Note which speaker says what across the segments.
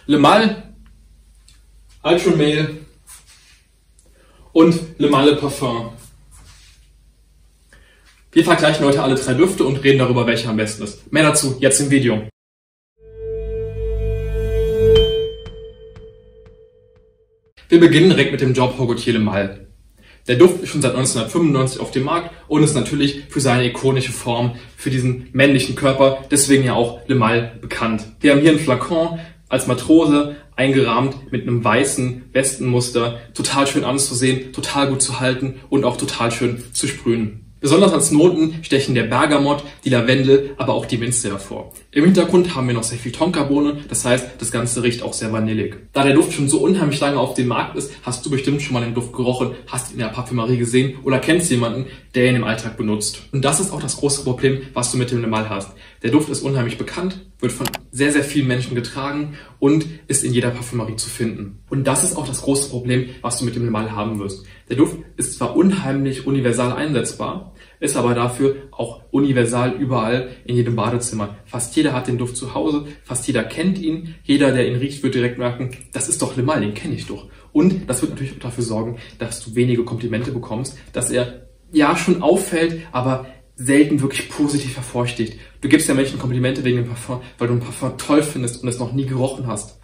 Speaker 1: Le Mal, Ultramale und Le Mal Le Parfum. Wir vergleichen heute alle 3 Düfte und reden darüber, welcher am besten ist. Mehr dazu jetzt im Video. Wir beginnen direkt mit dem Job Hogotier Le Mal. Der Duft ist schon seit 1995 auf dem Markt und ist natürlich für seine ikonische Form, für diesen männlichen Körper, deswegen ja auch Le Mal bekannt. Wir haben hier einen Flakon als Matrose eingerahmt mit einem weißen Westenmuster, total schön anzusehen, total gut zu halten und auch total schön zu sprühen. Besonders als Noten stechen der Bergamott, die Lavendel, aber auch die Minze hervor. Im Hintergrund haben wir noch sehr viel Tonkabohne, das heißt, das Ganze riecht auch sehr vanillig. Da der Duft schon so unheimlich lange auf dem Markt ist, hast du bestimmt schon mal den Duft gerochen, hast ihn in der Parfümerie gesehen oder kennst jemanden, der ihn im Alltag benutzt. Und das ist auch das große Problem, was du mit dem Le Mal hast. Der Duft ist unheimlich bekannt, wird von sehr, sehr vielen Menschen getragen und ist in jeder Parfümerie zu finden. Und das ist auch das große Problem, was du mit dem Le Mal haben wirst. Der Duft ist zwar unheimlich universal einsetzbar, ist aber dafür auch universal überall in jedem Badezimmer. Fast jeder hat den Duft zu Hause, fast jeder kennt ihn, jeder, der ihn riecht, wird direkt merken, das ist doch Le Mal, den kenne ich doch. Und das wird natürlich auch dafür sorgen, dass du wenige Komplimente bekommst, dass er ja schon auffällt, aber selten wirklich positiv hervorsticht. Du gibst ja Menschen Komplimente wegen dem Parfum, weil du ein Parfum toll findest und es noch nie gerochen hast.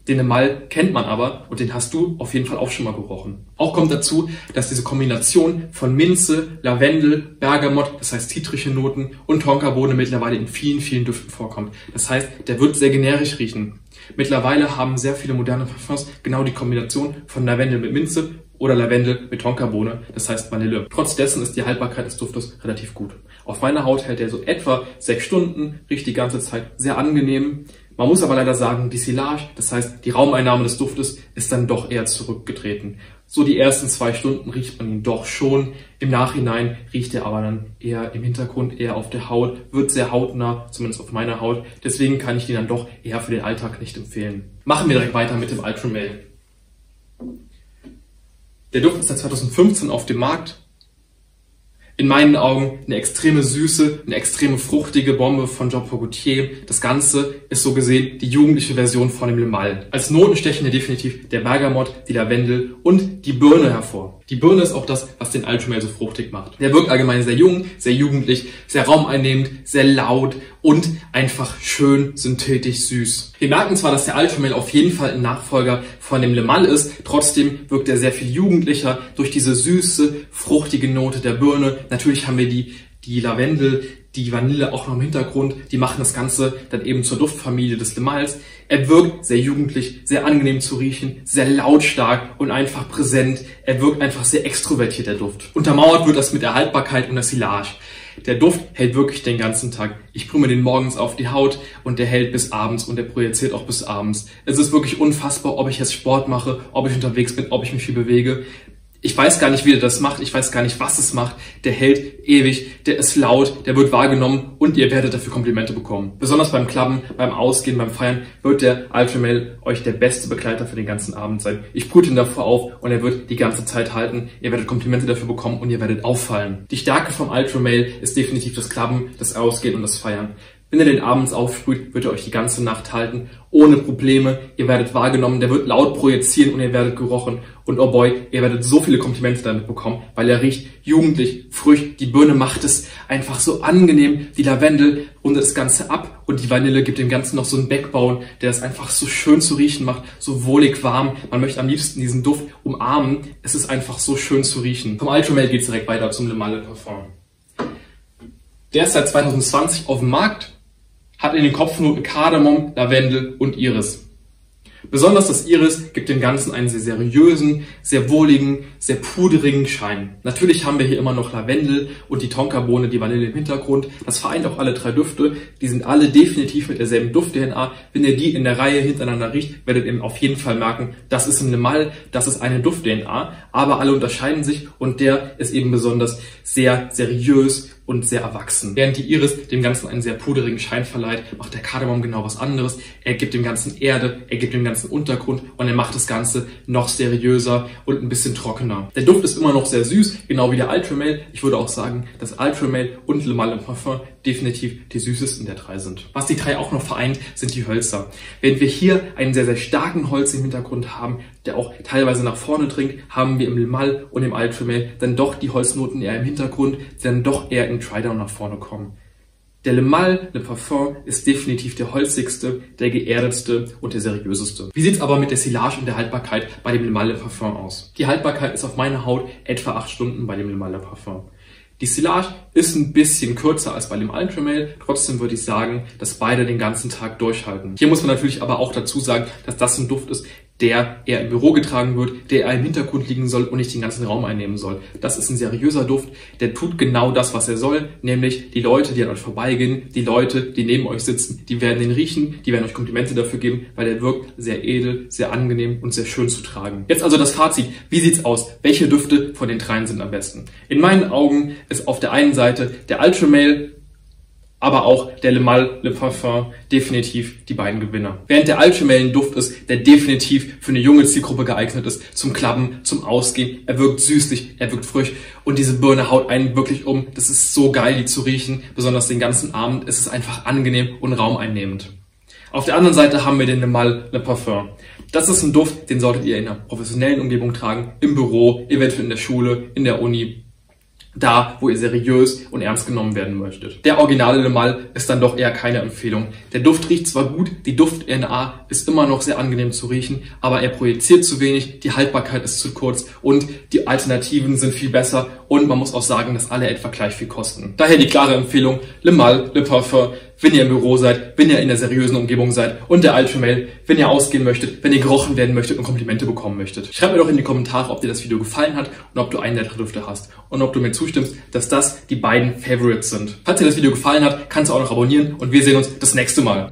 Speaker 1: Den Le Mal kennt man aber und den hast du auf jeden Fall auch schon mal gerochen. Auch kommt dazu, dass diese Kombination von Minze, Lavendel, Bergamott, das heißt zitrische Noten und Tonkabohne mittlerweile in vielen, vielen Düften vorkommt. Das heißt, der wird sehr generisch riechen. Mittlerweile haben sehr viele moderne Parfums genau die Kombination von Lavendel mit Minze oder Lavendel mit Tonkabohne, das heißt Vanille. Trotz dessen ist die Haltbarkeit des Duftes relativ gut. Auf meiner Haut hält er so etwa 6 Stunden, riecht die ganze Zeit sehr angenehm. Man muss aber leider sagen, die Silage, das heißt die Raumeinnahme des Duftes, ist dann doch eher zurückgetreten. So die ersten 2 Stunden riecht man ihn doch schon. Im Nachhinein riecht er aber dann eher im Hintergrund, eher auf der Haut, wird sehr hautnah, zumindest auf meiner Haut. Deswegen kann ich ihn dann doch eher für den Alltag nicht empfehlen. Machen wir direkt weiter mit dem Ultramale. Der Duft ist seit 2015 auf dem Markt. In meinen Augen eine extreme Süße, eine extreme fruchtige Bombe von Job Hogotier. Das Ganze ist so gesehen die jugendliche Version von dem Le Mal. Als Noten stechen hier definitiv der Bergamott, die Lavendel und die Birne hervor. Die Birne ist auch das, was den Ultramale so fruchtig macht. Der wirkt allgemein sehr jung, sehr jugendlich, sehr raumeinnehmend, sehr laut und einfach schön synthetisch süß. Wir merken zwar, dass der Ultramale auf jeden Fall ein Nachfolger von dem Le Mal ist, trotzdem wirkt er sehr viel jugendlicher durch diese süße, fruchtige Note der Birne. Natürlich haben wir die Lavendel, die Vanille auch noch im Hintergrund, die machen das Ganze dann eben zur Duftfamilie des Le Mals. Er wirkt sehr jugendlich, sehr angenehm zu riechen, sehr lautstark und einfach präsent. Er wirkt einfach sehr extrovertiert, der Duft. Untermauert wird das mit der Haltbarkeit und der Silage. Der Duft hält wirklich den ganzen Tag. Ich sprühe mir den morgens auf die Haut und der hält bis abends und der projiziert auch bis abends. Es ist wirklich unfassbar, ob ich jetzt Sport mache, ob ich unterwegs bin, ob ich mich viel bewege. Ich weiß gar nicht, wie der das macht, ich weiß gar nicht, was es macht. Der hält ewig, der ist laut, der wird wahrgenommen und ihr werdet dafür Komplimente bekommen. Besonders beim Clubben, beim Ausgehen, beim Feiern wird der Ultramale euch der beste Begleiter für den ganzen Abend sein. Ich brüte ihn davor auf und er wird die ganze Zeit halten. Ihr werdet Komplimente dafür bekommen und ihr werdet auffallen. Die Stärke vom Ultramale ist definitiv das Clubben, das Ausgehen und das Feiern. Wenn ihr den abends aufsprüht, wird er euch die ganze Nacht halten, ohne Probleme. Ihr werdet wahrgenommen, der wird laut projizieren und ihr werdet gerochen. Und oh boy, ihr werdet so viele Komplimente damit bekommen, weil er riecht jugendlich, frisch. Die Birne macht es einfach so angenehm, die Lavendel rundet das Ganze ab und die Vanille gibt dem Ganzen noch so einen Backbone, der es einfach so schön zu riechen macht, so wohlig warm. Man möchte am liebsten diesen Duft umarmen. Es ist einfach so schön zu riechen. Vom Ultramale geht es direkt weiter zum Le Mal Le Parfum. Der ist seit 2020 auf dem Markt. Hat in den Kopfnoten Kardamom, Lavendel und Iris. Besonders das Iris gibt dem Ganzen einen sehr seriösen, sehr wohligen, sehr pudrigen Schein. Natürlich haben wir hier immer noch Lavendel und die Tonkabohne, die Vanille im Hintergrund. Das vereint auch alle 3 Düfte. Die sind alle definitiv mit derselben Duft-DNA. Wenn ihr die in der Reihe hintereinander riecht, werdet ihr auf jeden Fall merken, das ist ein Le Mal, das ist eine Duft-DNA. Aber alle unterscheiden sich und der ist eben besonders sehr seriös und sehr erwachsen. Während die Iris dem Ganzen einen sehr puderigen Schein verleiht, macht der Kardamom genau was anderes. Er gibt dem Ganzen Erde, er gibt dem Ganzen Untergrund und er macht das Ganze noch seriöser und ein bisschen trockener. Der Duft ist immer noch sehr süß, genau wie der Ultramale. Ich würde auch sagen, dass Ultramale und Le Mal Le Parfum definitiv die süßesten der drei sind. Was die drei auch noch vereint, sind die Hölzer. Während wir hier einen sehr, sehr starken Holz im Hintergrund haben, der auch teilweise nach vorne dringt, haben wir im Le Male und im Ultra Male dann doch die Holznoten eher im Hintergrund, die dann doch eher im Tri-Down nach vorne kommen. Der Le Male Le Parfum ist definitiv der holzigste, der geerdetste und der seriöseste. Wie sieht's aber mit der Silage und der Haltbarkeit bei dem Le Male Le Parfum aus? Die Haltbarkeit ist auf meiner Haut etwa 8 Stunden bei dem Le Male Le Parfum. Die Silage ist ein bisschen kürzer als bei dem Ultra Male, trotzdem würde ich sagen, dass beide den ganzen Tag durchhalten. Hier muss man natürlich aber auch dazu sagen, dass das ein Duft ist, der eher im Büro getragen wird, der eher im Hintergrund liegen soll und nicht den ganzen Raum einnehmen soll. Das ist ein seriöser Duft, der tut genau das, was er soll, nämlich die Leute, die an euch vorbeigehen, die Leute, die neben euch sitzen, die werden ihn riechen, die werden euch Komplimente dafür geben, weil er wirkt sehr edel, sehr angenehm und sehr schön zu tragen. Jetzt also das Fazit. Wie sieht's aus? Welche Düfte von den dreien sind am besten? In meinen Augen ist auf der einen Seite der Ultra Male, aber auch der Le Male Le Parfum definitiv die beiden Gewinner. Während der Ultra Male ein Duft ist, der definitiv für eine junge Zielgruppe geeignet ist, zum Klappen, zum Ausgehen. Er wirkt süßlich, er wirkt frisch und diese Birne haut einen wirklich um. Das ist so geil, die zu riechen, besonders den ganzen Abend. Es ist einfach angenehm und raumeinnehmend. Auf der anderen Seite haben wir den Le Male Le Parfum. Das ist ein Duft, den solltet ihr in einer professionellen Umgebung tragen, im Büro, eventuell in der Schule, in der Uni. Da, wo ihr seriös und ernst genommen werden möchtet. Der originale Le Male ist dann doch eher keine Empfehlung. Der Duft riecht zwar gut, die Duft-DNA ist immer noch sehr angenehm zu riechen, aber er projiziert zu wenig, die Haltbarkeit ist zu kurz und die Alternativen sind viel besser und man muss auch sagen, dass alle etwa gleich viel kosten. Daher die klare Empfehlung, Le Male Le Parfum, wenn ihr im Büro seid, wenn ihr in der seriösen Umgebung seid und der Ultra Male, wenn ihr ausgehen möchtet, wenn ihr gerochen werden möchtet und Komplimente bekommen möchtet. Schreibt mir doch in die Kommentare, ob dir das Video gefallen hat und ob du einen der drei Düfte hast und ob du mir zustimmst, dass das die beiden Favorites sind. Falls dir das Video gefallen hat, kannst du auch noch abonnieren und wir sehen uns das nächste Mal.